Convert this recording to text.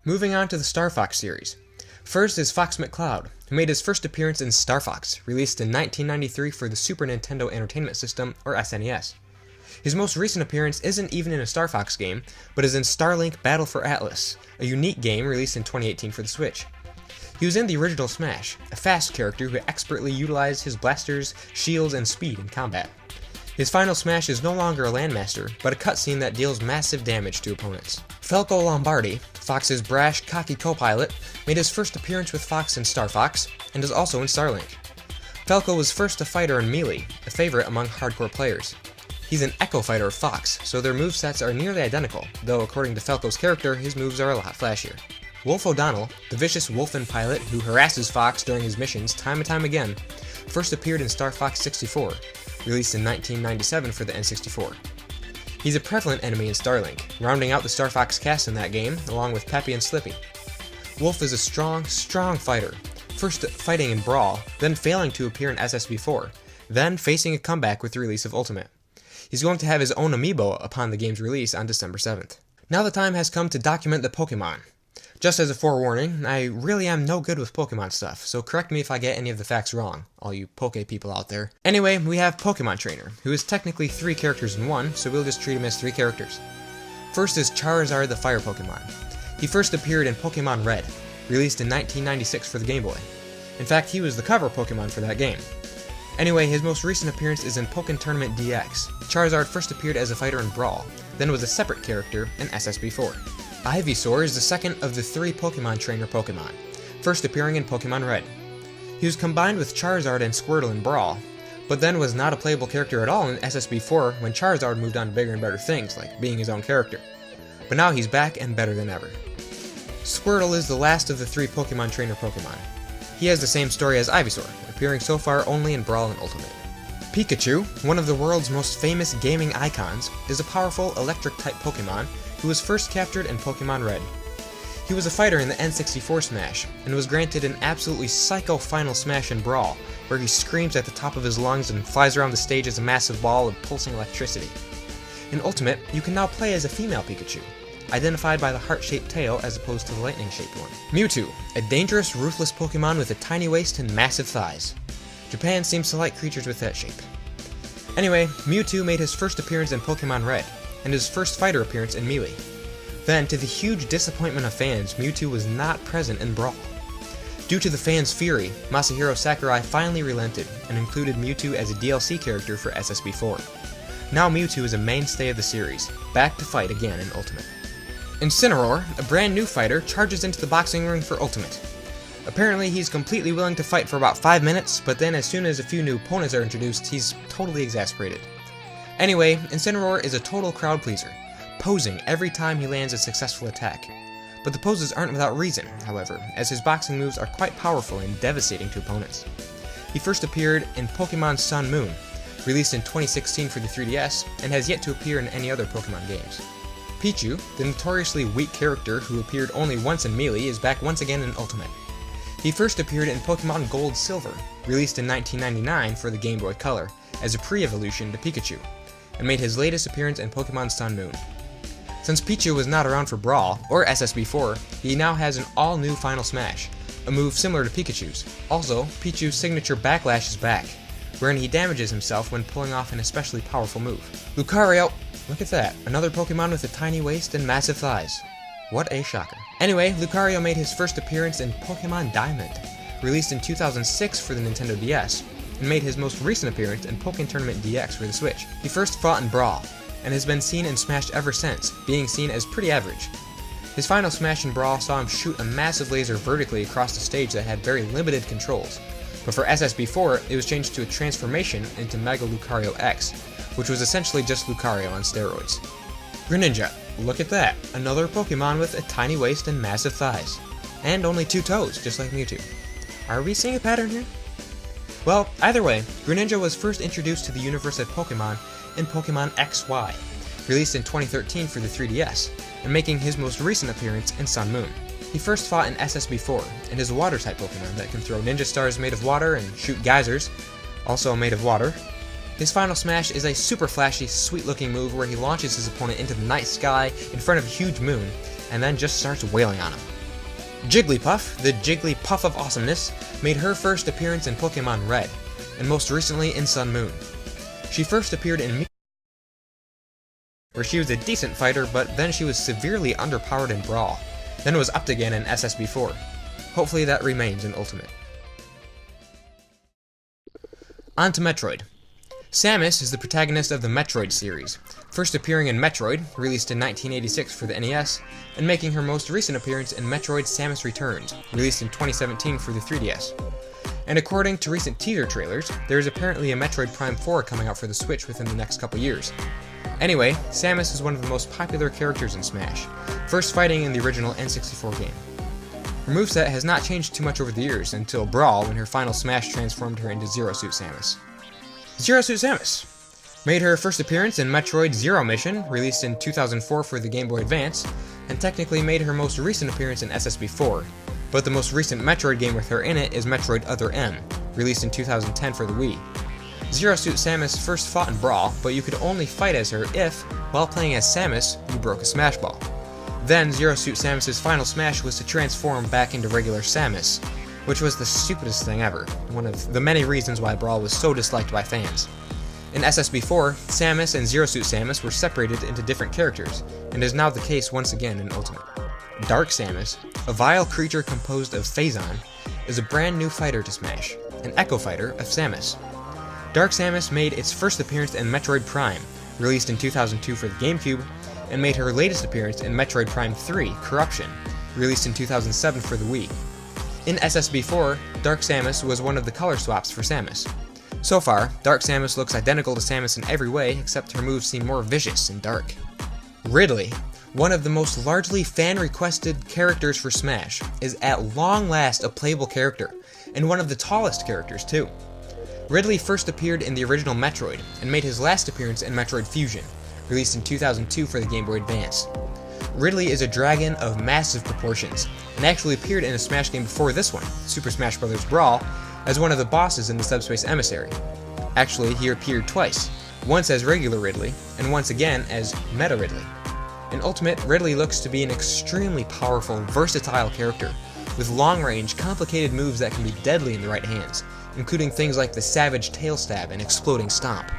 Moving on to the Star Fox series. First is Fox McCloud, who made his first appearance in Star Fox, released in 1993 for the Super Nintendo Entertainment System, or SNES. His most recent appearance isn't even in a Star Fox game, but is in Starlink Battle for Atlas, a unique game released in 2018 for the Switch. He was in the original Smash, a fast character who expertly utilized his blasters, shields, and speed in combat. His final Smash is no longer a Landmaster, but a cutscene that deals massive damage to opponents. Falco Lombardi, Fox's brash, cocky co-pilot, made his first appearance with Fox in Star Fox, and is also in Starlink. Falco was first a fighter in Melee, a favorite among hardcore players. He's an Echo Fighter of Fox, so their movesets are nearly identical, though according to Falco's character, his moves are a lot flashier. Wolf O'Donnell, the vicious Wolfen pilot who harasses Fox during his missions time and time again, first appeared in Star Fox 64, released in 1997 for the N64. He's a prevalent enemy in Starlink, rounding out the Star Fox cast in that game, along with Peppy and Slippy. Wolf is a strong fighter, first fighting in Brawl, then failing to appear in SSB4, then facing a comeback with the release of Ultimate. He's going to have his own amiibo upon the game's release on December 7th. Now the time has come to document the Pokemon. Just as a forewarning, I really am no good with Pokemon stuff, so correct me if I get any of the facts wrong, all you Poke people out there. Anyway, we have Pokemon Trainer, who is technically 3 characters in one, so we'll just treat him as 3 characters. First is Charizard the Fire Pokemon. He first appeared in Pokemon Red, released in 1996 for the Game Boy. In fact, he was the cover Pokemon for that game. Anyway, his most recent appearance is in Pokken Tournament DX. Charizard first appeared as a fighter in Brawl, then was a separate character in SSB4. Ivysaur is the second of the 3 Pokemon Trainer Pokemon, first appearing in Pokemon Red. He was combined with Charizard and Squirtle in Brawl, but then was not a playable character at all in SSB4 when Charizard moved on to bigger and better things, like being his own character. But now he's back and better than ever. Squirtle is the last of the 3 Pokemon Trainer Pokemon. He has the same story as Ivysaur, appearing so far only in Brawl and Ultimate. Pikachu, one of the world's most famous gaming icons, is a powerful electric-type Pokemon who was first captured in Pokemon Red. He was a fighter in the N64 Smash, and was granted an absolutely psycho final Smash in Brawl, where he screams at the top of his lungs and flies around the stage as a massive ball of pulsing electricity. In Ultimate, you can now play as a female Pikachu, identified by the heart-shaped tail as opposed to the lightning-shaped one. Mewtwo, a dangerous, ruthless Pokemon with a tiny waist and massive thighs. Japan seems to like creatures with that shape. Anyway, Mewtwo made his first appearance in Pokemon Red, and his first fighter appearance in Melee. Then, to the huge disappointment of fans, Mewtwo was not present in Brawl. Due to the fans' fury, Masahiro Sakurai finally relented and included Mewtwo as a DLC character for SSB4. Now Mewtwo is a mainstay of the series, back to fight again in Ultimate. Incineroar, a brand new fighter, charges into the boxing ring for Ultimate. Apparently he's completely willing to fight for about 5 minutes, but then as soon as a few new opponents are introduced, he's totally exasperated. Anyway, Incineroar is a total crowd pleaser, posing every time he lands a successful attack. But the poses aren't without reason, however, as his boxing moves are quite powerful and devastating to opponents. He first appeared in Pokemon Sun Moon, released in 2016 for the 3DS, and has yet to appear in any other Pokemon games. Pichu, the notoriously weak character who appeared only once in Melee, is back once again in Ultimate. He first appeared in Pokemon Gold Silver, released in 1999 for the Game Boy Color, as a pre-evolution to Pikachu, and made his latest appearance in Pokemon Sun Moon. Since Pichu was not around for Brawl, or SSB4, he now has an all-new Final Smash, a move similar to Pikachu's. Also, Pichu's signature Backlash is back, wherein he damages himself when pulling off an especially powerful move. Lucario, look at that, another Pokemon with a tiny waist and massive thighs. What a shocker. Anyway, Lucario made his first appearance in Pokemon Diamond, released in 2006 for the Nintendo DS, and made his most recent appearance in Pokken Tournament DX for the Switch. He first fought in Brawl, and has been seen in Smash ever since, being seen as pretty average. His final Smash in Brawl saw him shoot a massive laser vertically across the stage that had very limited controls, but for SSB4 it was changed to a transformation into Mega Lucario X, which was essentially just Lucario on steroids. Greninja, look at that, another Pokemon with a tiny waist and massive thighs. And only 2 toes, just like Mewtwo. Are we seeing a pattern here? Well, either way, Greninja was first introduced to the universe of Pokemon in Pokemon XY, released in 2013 for the 3DS, and making his most recent appearance in Sun Moon. He first fought in SSB4, and is a water-type Pokemon that can throw ninja stars made of water and shoot geysers, also made of water. His final smash is a super flashy, sweet-looking move where he launches his opponent into the night sky in front of a huge moon, and then just starts wailing on him. Jigglypuff, the Jigglypuff of awesomeness, made her first appearance in Pokemon Red, and most recently in Sun Moon. She first appeared in where she was a decent fighter, but then she was severely underpowered in Brawl, then was upped again in SSB4. Hopefully that remains in Ultimate. On to Metroid. Samus is the protagonist of the Metroid series, first appearing in Metroid, released in 1986 for the NES, and making her most recent appearance in Metroid Samus Returns, released in 2017 for the 3DS. And according to recent teaser trailers, there is apparently a Metroid Prime 4 coming out for the Switch within the next couple years. Anyway, Samus is one of the most popular characters in Smash, first fighting in the original N64 game. Her moveset has not changed too much over the years, until Brawl, when her final smash transformed her into Zero Suit Samus. Zero Suit Samus made her first appearance in Metroid Zero Mission, released in 2004 for the Game Boy Advance, and technically made her most recent appearance in SSB4, but the most recent Metroid game with her in it is Metroid Other M, released in 2010 for the Wii. Zero Suit Samus first fought in Brawl, but you could only fight as her if, while playing as Samus, you broke a Smash Ball. Then Zero Suit Samus' final smash was to transform back into regular Samus, which was the stupidest thing ever, one of the many reasons why Brawl was so disliked by fans. In SSB4, Samus and Zero Suit Samus were separated into different characters, and is now the case once again in Ultimate. Dark Samus, a vile creature composed of Phazon, is a brand new fighter to Smash, an Echo Fighter of Samus. Dark Samus made its first appearance in Metroid Prime, released in 2002 for the GameCube, and made her latest appearance in Metroid Prime 3, Corruption, released in 2007 for the Wii. In SSB4, Dark Samus was one of the color swaps for Samus. So far, Dark Samus looks identical to Samus in every way, except her moves seem more vicious and dark. Ridley, one of the most largely fan-requested characters for Smash, is at long last a playable character, and one of the tallest characters too. Ridley first appeared in the original Metroid, and made his last appearance in Metroid Fusion, released in 2002 for the Game Boy Advance. Ridley is a dragon of massive proportions, and actually appeared in a Smash game before this one, Super Smash Bros. Brawl, as one of the bosses in the Subspace Emissary. Actually, he appeared twice, once as regular Ridley, and once again as Meta Ridley. In Ultimate, Ridley looks to be an extremely powerful, versatile character, with long-range, complicated moves that can be deadly in the right hands, including things like the Savage Tail Stab and Exploding Stomp.